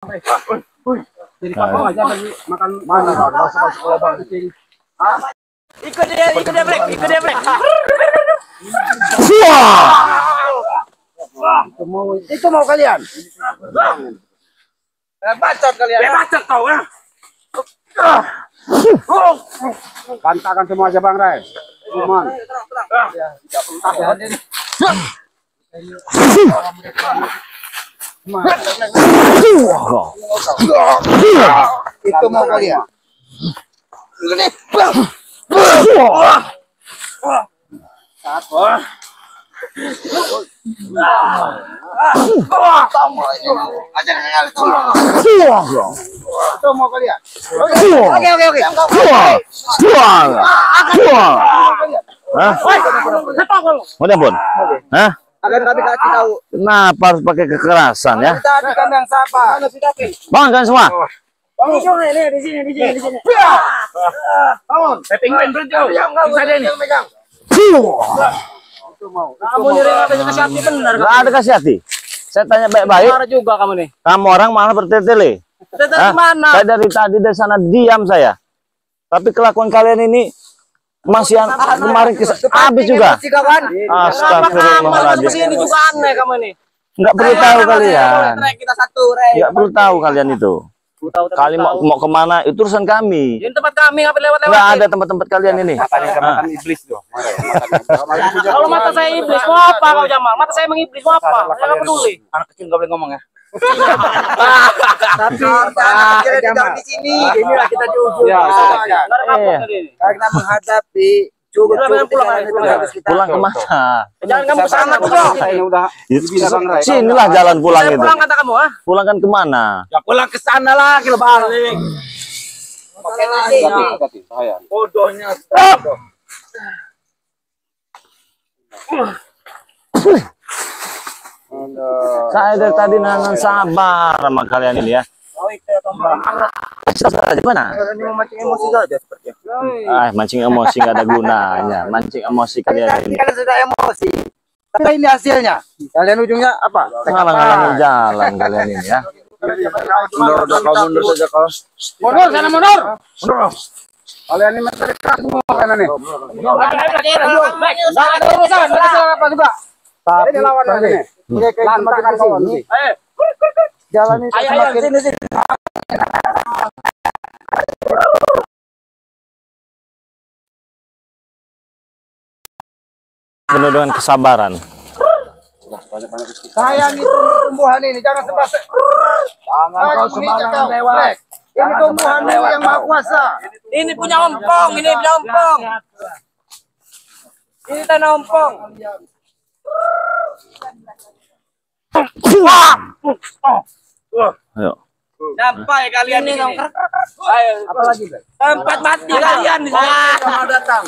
Jadi papa aja lagi makan mana? Masuk lubang kecil. Ikut dia, Black. Itu mau kalian. Bacot kalian. Bacot kau ya. Bantakan semua aja Bang Ray. Cuman. Itu mau kalian. Itu mau kalian. Oke. Mau pun? Hah? Akan kami kasih tahu. Kenapa harus pakai kekerasan ya? Tadi kami yang sabar. Bangun semua. Bangun ini di sini. Bangun. Penguin berhenti. Bisa dia nih. Kamu nyeri katanya kasih hati benar. Nggak ada kasih hati. Saya tanya baik-baik. Marah juga kamu nih. Kamu orang malah bertele-tele. Dari mana? Saya dari tadi dari sana diam saya. Tapi kelakuan kalian ini masih kemarin habis juga. Astagfirullahaladzim. Kesini juga aneh kamu ini. Nggak perlu tahu kalian. Kita satu, Rey. Nggak perlu tahu kalian itu. Kali mau kemana itu urusan kami. Ini tempat kami ngapain lewat-lewat. Nggak ada tempat-tempat kalian ini. Makan iblis tuh. Kalau mata saya iblis mau apa kau Jamal? Mata saya mengiblis mau apa? Saya nggak peduli. Anak kecil nggak boleh ngomong ya. Tapi kita di sini. Inilah kita di ujung. Karena menghadapi Pulang kemana? Jangan kamu kesana dong. Sinilah jalan pulang itu. Pulang kata kamu, ah? Pulang kan kemana? Ya pulang ke sana lagi balik. Bodohnya. Saya dari tadi nahan sabar sama kalian ini ya. Sabar aja mana? Ini memancing emosi saja sepertinya. Mancing emosi nggak ada gunanya. Mancing emosi kalian ini. Kalian sudah emosi. Tapi ini hasilnya. Kalian ujungnya apa? Ngalang-ngalangin jalan kalian ini ya. Mundur saja kau. Mundur sana mundur. Kalian ini mencari keras semua kalian nih. Jangan ada urusan, apa juga. Ini lawan ini. Lantakan kau ini. Jalan ini semakin sini. Penuh dengan kesabaran. Sayang itu tumbuhan ini, jangan sebasar. Jangan kau sembarangan lewat. Ini tumbuhan yang maha kuasa. Ini punya ompong, ini punya ompong. Ini tanah ompong. Ayo. Sampai kalian ini. Apa lagi? Tempat mati kalian di sini. Mau datang.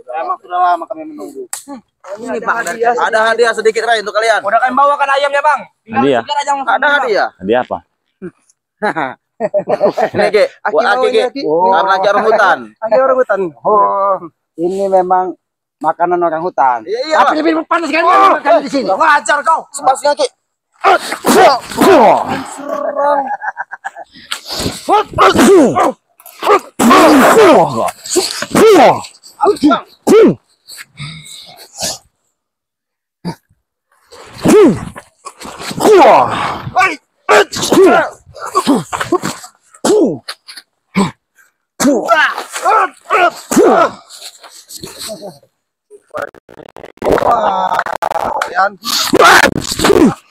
Emang sudah lama kami menunggu. Ini Bang, ada hadiah sedikit Ray untuk kalian. Udah kalian bawakan ayamnya Bang. Hadiah. Ada hadiah. Hadiah apa? Ini Ki, buat Aki Ki. Karena orang hutan. Orang hutan. Oh, ini memang makanan orang hutan. Iya. Tapi lebih panas kan makan di sini. Ngajar kau. Sepasnya Ki.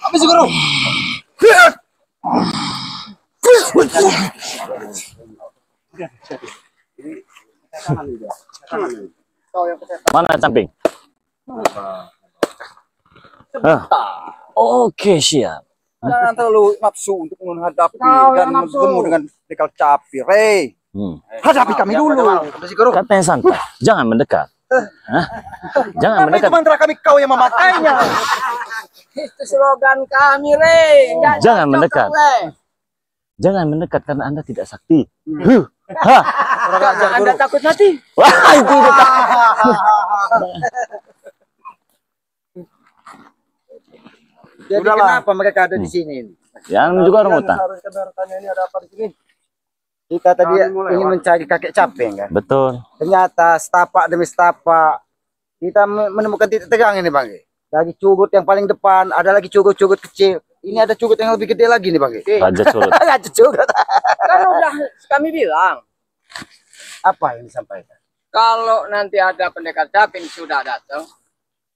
Habis guru. Mana camping? Oke, siap. Jangan terlalu nafsu untuk menghadapi dan bertemu dengan dekal capi, Rey. Hadapi kami dulu. Katanya santai, jangan mendekat. Jangan mendekat. Cuma antara kami kau yang memakainya. Itu slogan kami, Rey. Jangan mendekat. Jangan mendekat karena Anda tidak sakti. Anda takut mati? Wah, itu tak. Jadi kenapa mereka ada di sini? Yang juga orang hutan. Ini ada apa di sini? Kita tadi ingin mencari kakek caping kan. Betul. Ternyata setapak demi setapak kita menemukan titik tegang ini Bang. Dari curut yang paling depan ada lagi curut-curut kecil. Ini ada curut yang lebih gede lagi nih Bang. Raja curut. Raja curut. Kan udah kami bilang. Apa yang disampaikan? Kalau nanti ada pendekar caping sudah datang,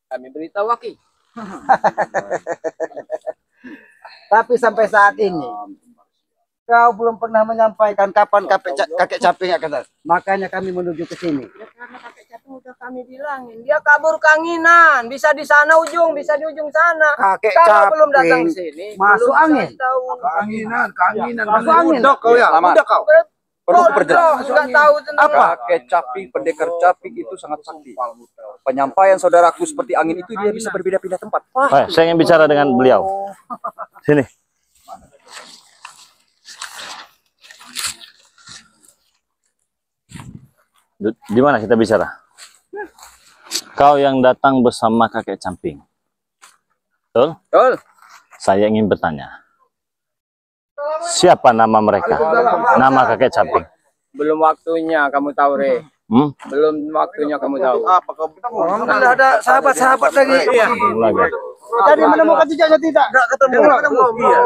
kami beritahu Waki. Tapi sampai saat ini kau belum pernah menyampaikan kapan kakek caping akan datang. Makanya kami menuju ke sini. Ya, karena kakek caping udah kami bilangin, dia kabur kanginan, bisa di sana ujung, bisa di ujung sana. Kakek Kalau belum datang caping ke sini, masuk belum angin. tahu. Kanginan. Masuk angin. Udah kau ya. Udah kau. Perlu perjelas. Nggak tahu tentang Kakek caping, pendekar caping itu sangat sakti. Penyampaian saudaraku seperti angin itu dia bisa berbeda-pindah tempat. Saya ingin bicara dengan beliau. Sini. Di mana kita bicara? Kau yang datang bersama kakek caping. Betul? Betul. Saya ingin bertanya. Siapa nama mereka? Nama kakek caping. Belum waktunya kamu tahu, Re. Belum waktunya kamu tahu. Apa kau Alhamdulillah ada sahabat-sahabat lagi. Iya. Lagi. Tadi menemukan jejaknya tidak? Tidak ketemu. Iya.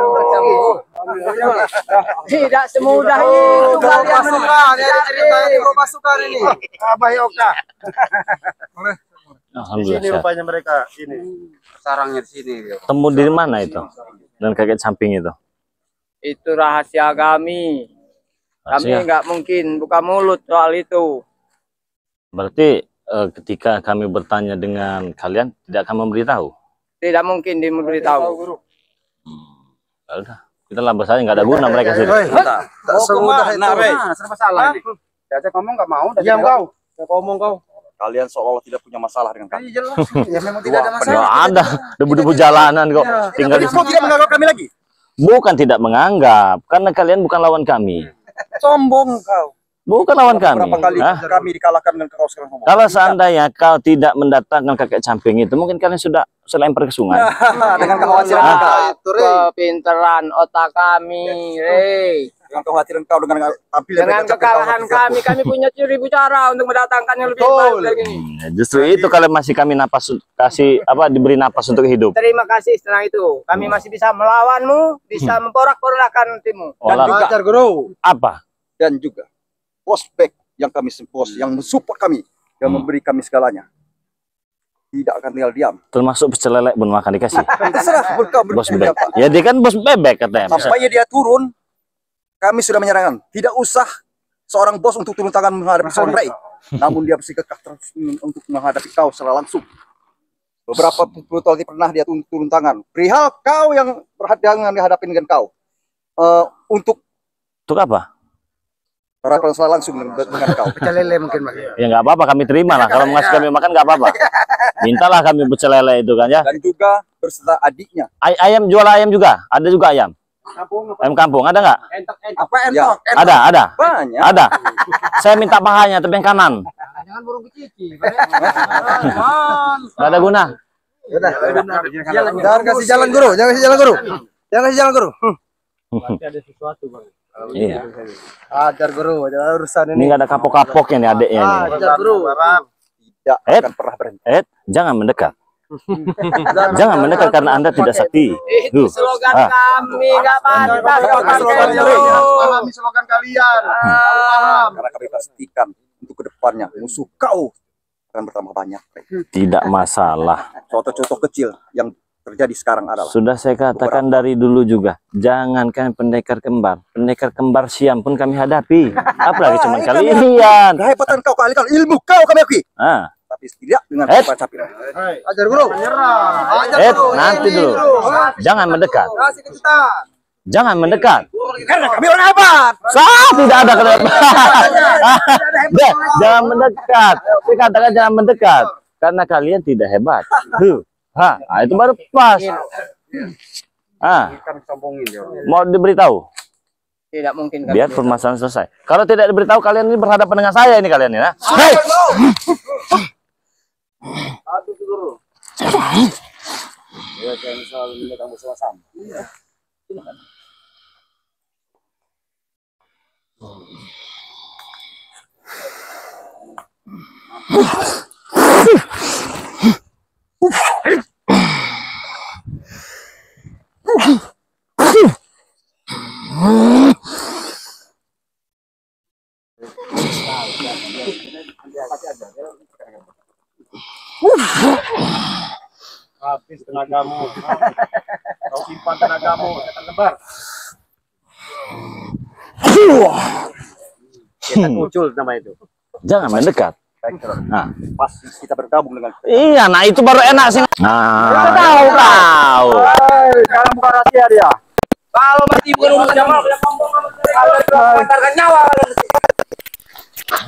Tidak semudah itu kalian Pasukan, ya ceritanya kau pasukan ini. Abah Yoka. Alhamdulillah. Sini Sehat. rupanya mereka ini. Sarangnya di sini. Temu di mana itu? Dan kakek caping itu? Itu rahasia kami. Kami Rahasia. nggak mungkin buka mulut soal itu. Berarti ketika kami bertanya dengan kalian tidak akan memberitahu. Tidak mungkin diberitahu. Ya udah, kita labas aja, nggak ada guna mereka sini. Tak semudah itu. Serba salah nih. Diajak ngomong nggak mau. Diam kau. Ngomong kau. Kalian seolah tidak punya masalah dengan kami. Ya memang tidak ada masalah. Nggak ada, debu-debu jalanan kok. Tinggal di Kau tidak menganggap kami lagi. Bukan tidak menganggap, karena kalian bukan lawan kami. Sombong kau. Bukan lawan kami. Berapa kali Hah? kami dikalahkan dengan kau sekarang ngomong. Kalau seandainya kau tidak mendatangkan kakek camping itu, mungkin kalian sudah selempar ke sungai. Dengan kekhawatiran kau. Kepinteran otak kami, Re. Dengan kekhawatiran kau dengan tampil Dengan kekalahan kami punya 1000 cara untuk mendatangkan yang lebih baik dari ini. Justru itu kalau masih kami diberi napas untuk hidup. Terima kasih setelah itu. Kami masih bisa melawanmu, bisa memporak-porandakan timmu. Dan juga Guru. Apa? dan juga prospek yang kami bos yang mensupport kami, yang memberi kami segalanya. Tidak akan tinggal diam. Termasuk pecel lele pun makan dikasih. Terserah kau Bos bebek. Ya dia kan bos bebek katanya. Sampai dia turun, kami sudah menyerahkan. Tidak usah seorang bos untuk turun tangan menghadapi seorang Ray. Namun dia bersikeras terus untuk menghadapi kau secara langsung. Beberapa kali pernah dia turun tangan. Perihal kau yang berhadapan dihadapi dengan kau. Untuk apa? perhadapan secara langsung dengan kau. Pecel lele mungkin Mas. Ya nggak apa-apa, kami terima lah. Kalau ngasih kami makan nggak apa-apa. Mintalah kami pecel lele itu kan ya. Dan juga berserta adiknya. Ayam, jual ayam juga? Ada juga ayam? Ayam kampung ada nggak? Apa entok? Ada. Banyak. Ada. Saya minta pahanya tapi yang kanan. Jangan burung kecici. Nggak ada guna. Jangan kasih jalan guru, jangan kasih jalan guru. Jangan kasih jalan guru. Ada sesuatu, Bang. Iya. Ajar guru, jangan urusan Ini nggak ada kapok-kapoknya nih adiknya nih. Ajar guru. Tidak Ed. akan pernah berhenti. Jangan mendekat. Jangan mendekat karena Anda tidak sakti. Itu slogan kami, nggak pantas. Pahami slogan kalian. Karena kami pastikan untuk kedepannya musuh kau akan bertambah banyak. Tidak masalah. Contoh-contoh kecil yang terjadi sekarang adalah Sudah saya katakan dari dulu juga. Jangankan pendekar kembar siam pun kami hadapi. Apalagi cuma kalian. kehebatan kau kali-kali ilmu kau kami akui. Tapi tidak dengan Ed. capil. Ajar guru. Ajar guru. Nanti dulu. Jangan mendekat. Kasih ke kita. Jangan mendekat. Karena kami orang hebat. Tidak ada kenapa. Jangan mendekat. Saya katakan jangan mendekat. Karena kalian tidak hebat. Itu baru pas. Mau diberitahu? Tidak mungkin. Biar permasalahan selesai. Kalau tidak diberitahu, kalian ini berhadapan dengan saya ini kalian ya. Hei! Habis tenagamu. Kau simpan tenagamu, setan kembar. Setan muncul nama itu. Jangan mendekat. Nah, Pas kita bergabung dengan iya, nah itu baru enak sih. Nah, tahu. Kalau bukan rahasia dia. Kalau mati bukan urusan Jamal, punya kampung mengantarkan nyawa.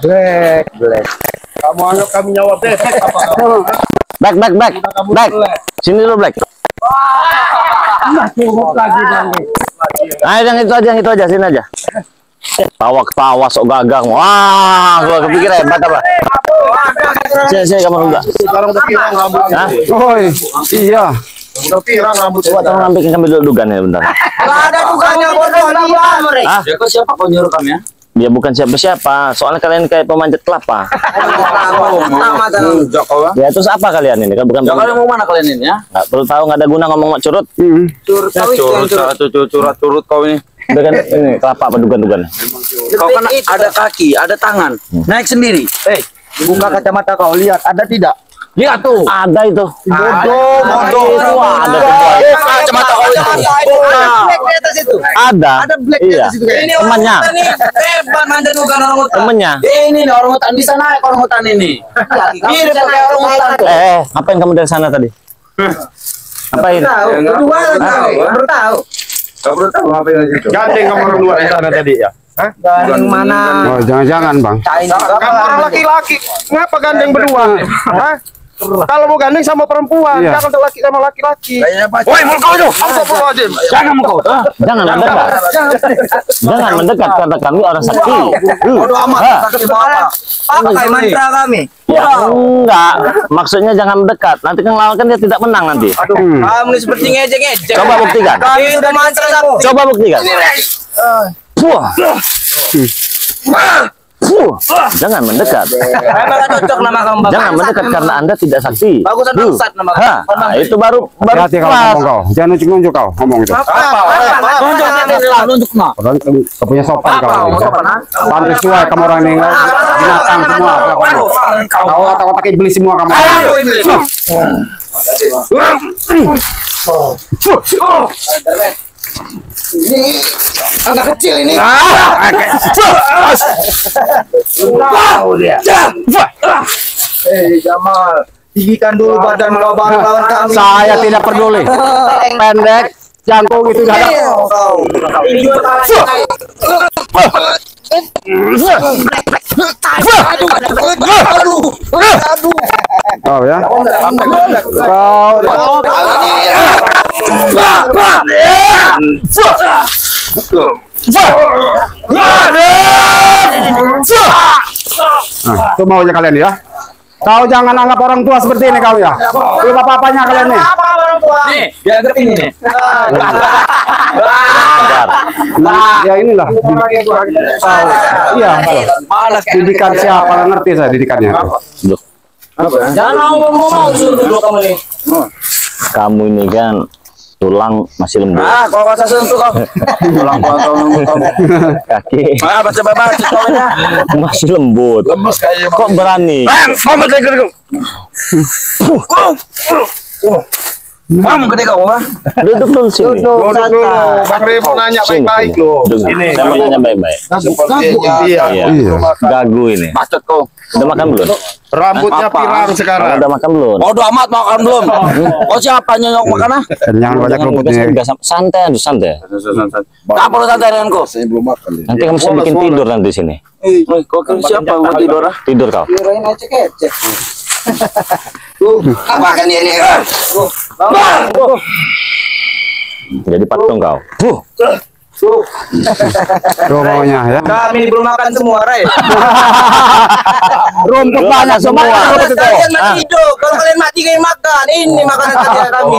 Black. Kamu anggap kami nyawa bebek apa kamu? Back. Sini dulu, Black. Lagi bang. Nah, yang itu aja, sini aja. Tawa sok gagang. Wah, gua kepikir hebat apa. Saya kamu enggak. Sekarang udah pirang rambutnya. Hah? Oh iya. Udah pirang rambutnya. Tolong ambil dulu dugaan ya bentar. Ada dugaannya bodoh dia. Ah, Ya, kok siapa kau nyuruh kami ya? dia bukan siapa-siapa. Soalnya kalian kayak pemanjat kelapa. Ya terus apa kalian ini? Kan bukan. Ya, kalian mau mana kalian ini ya? Nggak perlu tahu, nggak ada guna ngomong mak curut. Curut kau ini. Udah kan ini kelapa apa dugaan-dugaan. Kau kan ada kaki, ada tangan. Naik sendiri. Buka kacamata kau, lihat ada tidak? Lihat tuh. Ada itu. Bodoh. Ada. Kacamata kau itu. Black di atas itu. Ada. black Iya. Ini Temannya. orang hutan nih. Hebat mandan bukan orang hutan. Temennya. Ini nih orang hutan, bisa naik orang hutan ini. Mirip pakai orang hutan tuh. Ngapain kamu dari sana tadi? Ngapain? Berdua tahu. Baru tahu. Kau belum tahu apa yang itu. Gandeng kamu orang luar di sana tadi ya. Hah? Yang mana? Oh, jangan bang. Kamu orang laki-laki, ngapa gandeng berdua? Hah? Kalau mau gandeng sama perempuan, Iya. jangan laki sama laki-laki. Woi, mulut kau itu. Astagfirullahaladzim. Jangan kau. Jangan mendekat. Jangan mendekat karena kami orang sakti. Bodoh amat. Hah? Sakit di bawah. Pakai mantra kami. Ya, enggak. Maksudnya jangan mendekat. Nanti kan lawan kan dia tidak menang nanti. Kamu ini seperti ngejek-ngejek. Coba buktikan. Kami sudah mantra kamu. Coba buktikan. Wah. Jangan mendekat. Memang gak cocok nama kamu. Bang. Jangan mendekat karena Anda tidak sakti. Bagusan bangsat nama kamu. Hah, nah, itu baru Hati kalau kelas. ngomong kau. Jangan nunjuk kau ngomong itu. Nunjuk nah. Orang kau punya sopan kau. Pantas sesuai kamu orang ini binatang semua. Kau otak-otak iblis semua kamu. Anak kecil ini. Jamal, tinggikan dulu badan kau baru lawan kami. Saya tidak peduli. Pendek, jangkung itu sudah ada. Oh ya. Itu maunya kalian ya. Kau jangan anggap orang tua seperti ini kau ya. Itu apa-apanya kalian nih. Nih, biar ngerti ini nih. Nah, ya inilah. Iya. Malas Didikan siapa? Nggak ngerti saya didikannya. Loh, Jangan ngomong suruh dulu kamu nih. kamu ini kan tulang masih lembut. Kau rasa sentuh kau. Pulang kau. Kaki Baca kau ya. masih lembut. Lemes kayaknya. Kok berani? Kamu gede kau. Kamu gede kau ah. Duduk dulu sini. Duduk dulu. Bang Remo nanya Sini, baik-baik sini. loh. Duduk. Ini. Saya mau nanya baik-baik. Sepertinya. Iya. Iya. Gagu ini. Bacot kau. Udah makan belum? Rambutnya Apa? pirang sekarang. Udah makan belum? Bodoh amat makan belum. Kau siapa nyonyok makan ah? Kenyang banyak Jangan rumputnya. udah santai, aduh santai. Tak perlu santai dengan kau. Saya belum makan. Nanti kamu bisa bikin tidur nanti di sini. Kau kira siapa mau tidur ah? Tidur kau. Kirain ecek-ecek. Apa kan ini? Jadi patung kau. Rumahnya ya. Kami belum makan semua, Ray. Rumput banyak semua. Kalian mati hidup. Kalau kalian mati kalian makan. Ini makanan tadi kami.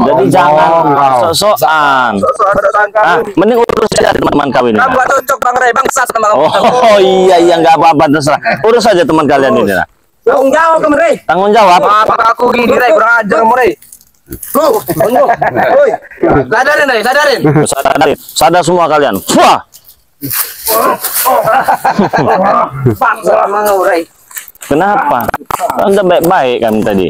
Jadi jangan sok-sokan. Ah, mending urus aja teman-teman kau ini. Kamu gak cocok Bang Ray, bangsa sama kamu. Oh iya iya nggak apa-apa terserah. Urus aja teman kalian ini lah. Tanggung jawab kamu, Ray. Tanggung jawab. Apa aku gini, Ray? Kurang ajar kamu, Ray. Woi, sadarin, Ray, sadarin. Sadar semua kalian. Wah. Bangsa sama kamu, Ray. Kenapa? Anda baik-baik kan tadi.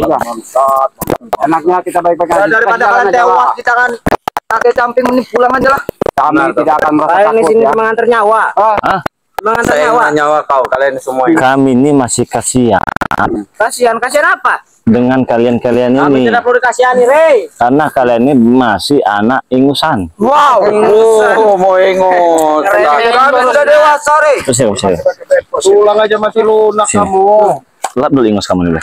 Enaknya kita baik-baik aja. Daripada kalian tewas, kita kan pakai camping mending pulang aja lah. Kami tidak akan merasa Kalian di takut sini ya. mengantar nyawa. Hah? Mengantar nyawa. nyawa kau, kalian semua. Kami ini masih kasihan Kasihan apa? dengan kalian-kalian Kami ini. tidak perlu dikasihani, Rey. Karena kalian ini masih anak ingusan. Wow, mau ingot. Kami sudah dewasa, Ray. Usir. Pulang aja masih lunak Sini. kamu. Lap dulu ingus kamu nih.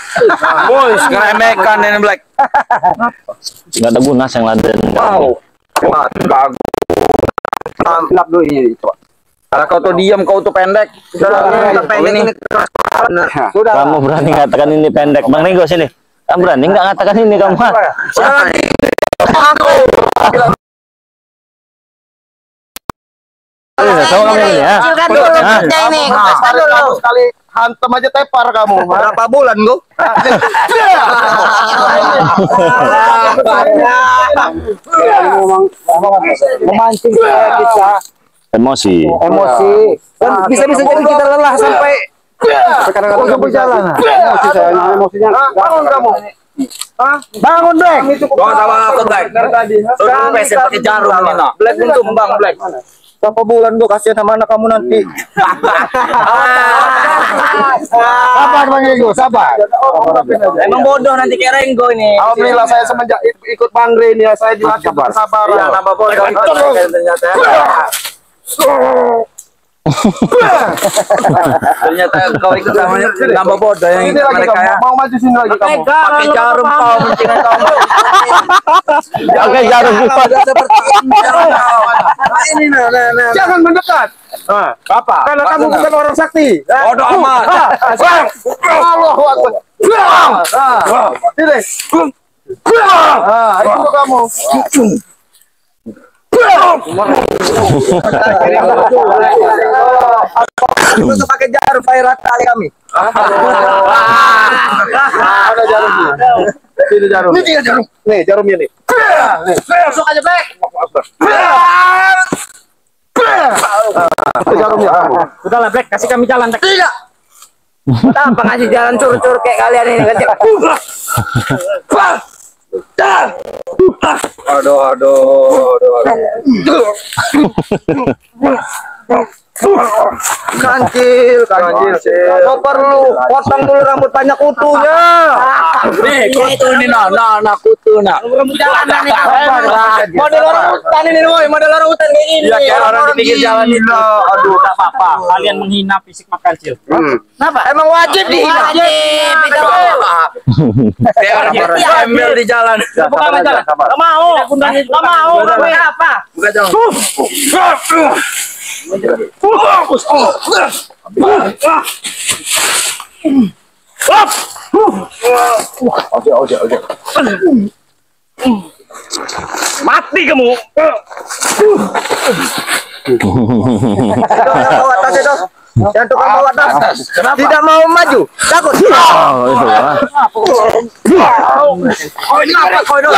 Boys, ngeremekan ini Black. Gak ada guna yang laden. Wow. Bagus. Gelap dulu ini coba. Kalau kau tuh diam, kau tuh pendek. Pendek ini. Sudah. Kamu berani ngatakan ini pendek? Bang Ringo sini. Kamu berani nggak ngatakan ini kamu? Sama kamu ini ya. Sekali hantem aja tepar kamu. Berapa bulan kau? Memang memancing kita Emosi. emosi. Dan bisa-bisa jadi kita lelah sampai kadang-kadang berjalan. Emosi saya, emosinya. Bangun kamu. Bangun, Black. Kau sama aku, Black. Tuh peset pakai jarum ini, no. Black untuk Bang Black. Berapa bulan gua kasihan sama anak kamu nanti. Sabar, Bang Ego, sabar. Emang bodoh nanti kayak Renggo ini. Alhamdulillah saya semenjak ikut Bang Ray ini ya, saya dilatih kesabaran. Iya, nambah bodoh. Ternyata. Ternyata kau ikut sama nambah bodoh yang Ini lagi mereka ya. kamu mau maju sini lagi kamu. Pakai jarum kau mencintai kau. Pakai jarum. Ini nah. Jangan mendekat. Apa? Karena kamu bukan orang sakti. Bodoh amat. Allahu Akbar. Ini. Itu kamu. Untuk pakai jarum fire kali kami. Ada jarumnya. Sini jarum. Ini dia jarum. Nih jarumnya nih. Masuk aja, Black. Itu jarumnya kamu. Udahlah, Black, kasih kami jalan. Tidak. Apa ngasih jalan cur-cur kayak kalian ini kan? Aduh. Kancil. Kau perlu potong dulu rambut banyak kutunya. Nih, kutu ini nah kutu nah. Rambut jalanan nih. Model orang hutan ini, woi, model orang hutan kayak gini. Iya, kayak orang di pinggir jalan itu. Aduh, enggak apa-apa. Kalian menghina fisik Mak Kancil. Kenapa? Emang wajib dihina. Wajib. Kayak orang embel di jalan. Buka jalan. Enggak mau. Enggak mau. Kamu apa? Buka jalan. Mati kamu. Yang tukang bawa tas. Tidak mau maju. Takut. Oh, itu Ini apa kau itu?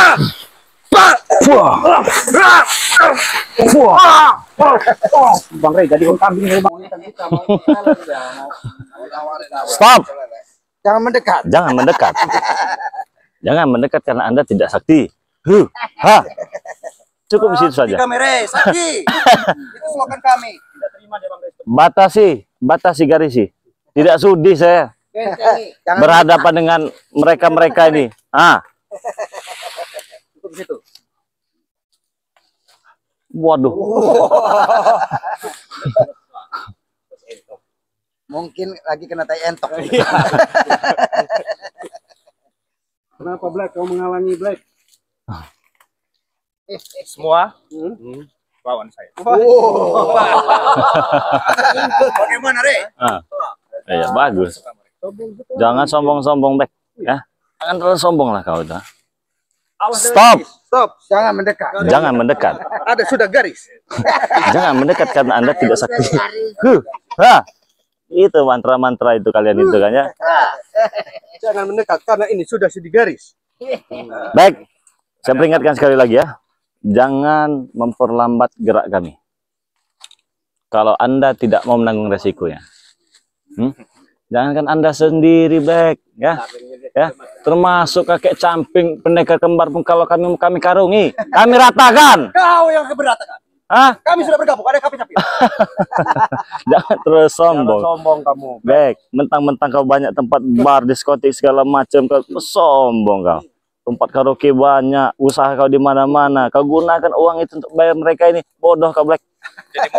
Bang Ray, jadi kambing ini, Bang. Stop. Jangan mendekat. Jangan mendekat. Jangan mendekat karena Anda tidak sakti. Ha. Cukup di situ saja. Kamera, sakti. Itu slogan kami. Batasi garisi. Tidak sudi saya berhadapan dengan mereka ini. Cukup di situ. Waduh. Mungkin lagi kena tai entok. Kenapa Black? Kau menghalangi Black? Semua lawan saya. Bagaimana, Re? Ah. Iya, bagus. Jangan sombong-sombong, Bek. Ya. Jangan terlalu sombong lah kau dah. Stop. Stop, jangan mendekat. Jangan mendekat. Ada sudah garis. Jangan mendekat karena Anda tidak sakti. Itu mantra-mantra itu kalian itu kan ya. Jangan mendekat karena ini sudah di garis. Baik. Saya peringatkan sekali lagi ya. Jangan memperlambat gerak kami. Kalau Anda tidak mau menanggung resikonya. Jangankan Anda sendiri, Bek, ya. Ya, termasuk kakek camping pendekar kembar pun kalau kami karungi, kami ratakan. Kau yang keberatan. Hah? Kami sudah bergabung, ada kapi-kapi. Jangan terus sombong. Sombong kamu. Bek, mentang-mentang kau banyak tempat bar, diskotik segala macam, kau sombong kau. Tempat karaoke banyak, usaha kau di mana-mana. Kau gunakan uang itu untuk bayar mereka ini. Bodoh kau, Black. Jadi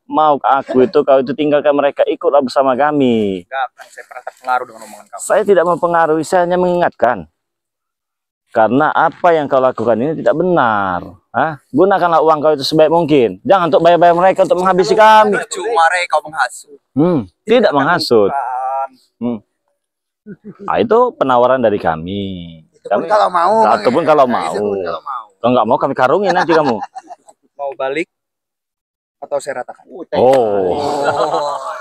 Mau aku itu, kau itu tinggalkan mereka, ikutlah bersama kami. enggak, saya pernah terpengaruh dengan omongan kamu. Saya tidak mempengaruhi, saya hanya mengingatkan. Karena apa yang kau lakukan ini tidak benar. Gunakanlah uang kau itu sebaik mungkin. Jangan untuk bayar-bayar mereka untuk menghabisi kami. Cuma, Re, kau menghasut. Tidak menghasut. Itu penawaran dari kami. Kami Kalau mau. ataupun kalau mau. Kalau nggak mau kami karungin nanti kamu. Mau balik atau saya ratakan?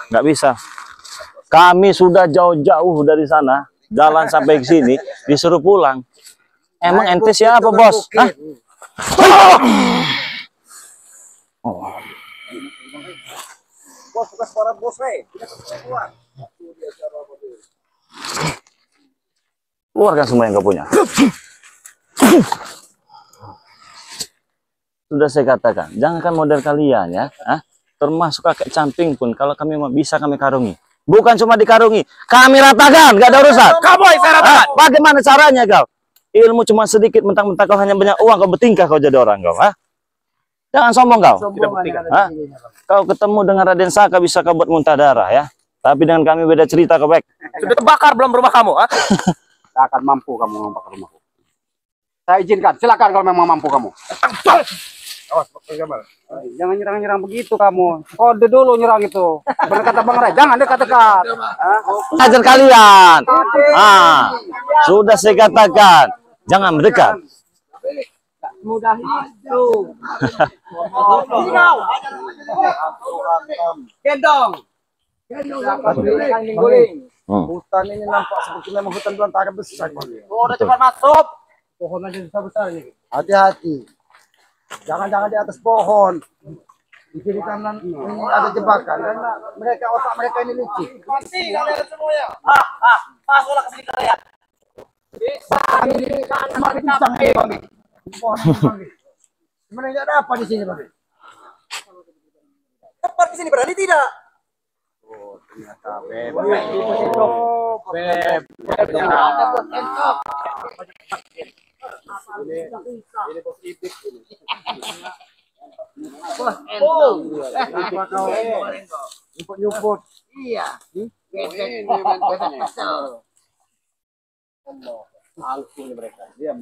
Nggak bisa. Kami sudah jauh-jauh dari sana, jalan sampai ke sini, disuruh pulang. Emang ente siapa, Bos? Bos, bukan suara bos, Re. Keluarkan semua yang kau punya. Sudah saya katakan, jangankan model kalian ya, termasuk kakek camping pun kalau kami bisa kami karungi. Bukan cuma dikarungi, kami ratakan, gak ada urusan. Kamu yang saya ratakan. Bagaimana caranya kau? Ilmu cuma sedikit, mentang-mentang kau hanya banyak uang, kau bertingkah kau jadi orang kau. Jangan sombong kau. Kau ketemu dengan Raden Saka bisa kau buat muntah darah ya. Tapi dengan kami beda cerita kau, Bek. Sudah terbakar belum rumah kamu? Tak akan mampu kamu membakar rumahku. Saya izinkan, silakan kalau memang mampu kamu. Jangan nyerang-nyerang begitu kamu. Kode dulu nyerang itu. Benar kata Bang Ray, jangan dekat-dekat. Ajar kalian. Sudah saya katakan, jangan mendekat. Mudah itu. Gendong. Hutan ini nampak seperti memang hutan belantara besar. Udah cepat masuk. Pohon aja besar ini. Hati-hati. Jangan-jangan di atas pohon. Di kiri kanan ini ada jebakan. Karena otak mereka ini licik. Mati kalian semuanya. Masuklah ke sini kalian. Bisa ini kan Pisang nih, Bang. Sebenarnya ada apa di sini, Bang? Tepat di sini berani tidak? Nyumput. Iya. Alku mereka. Diam.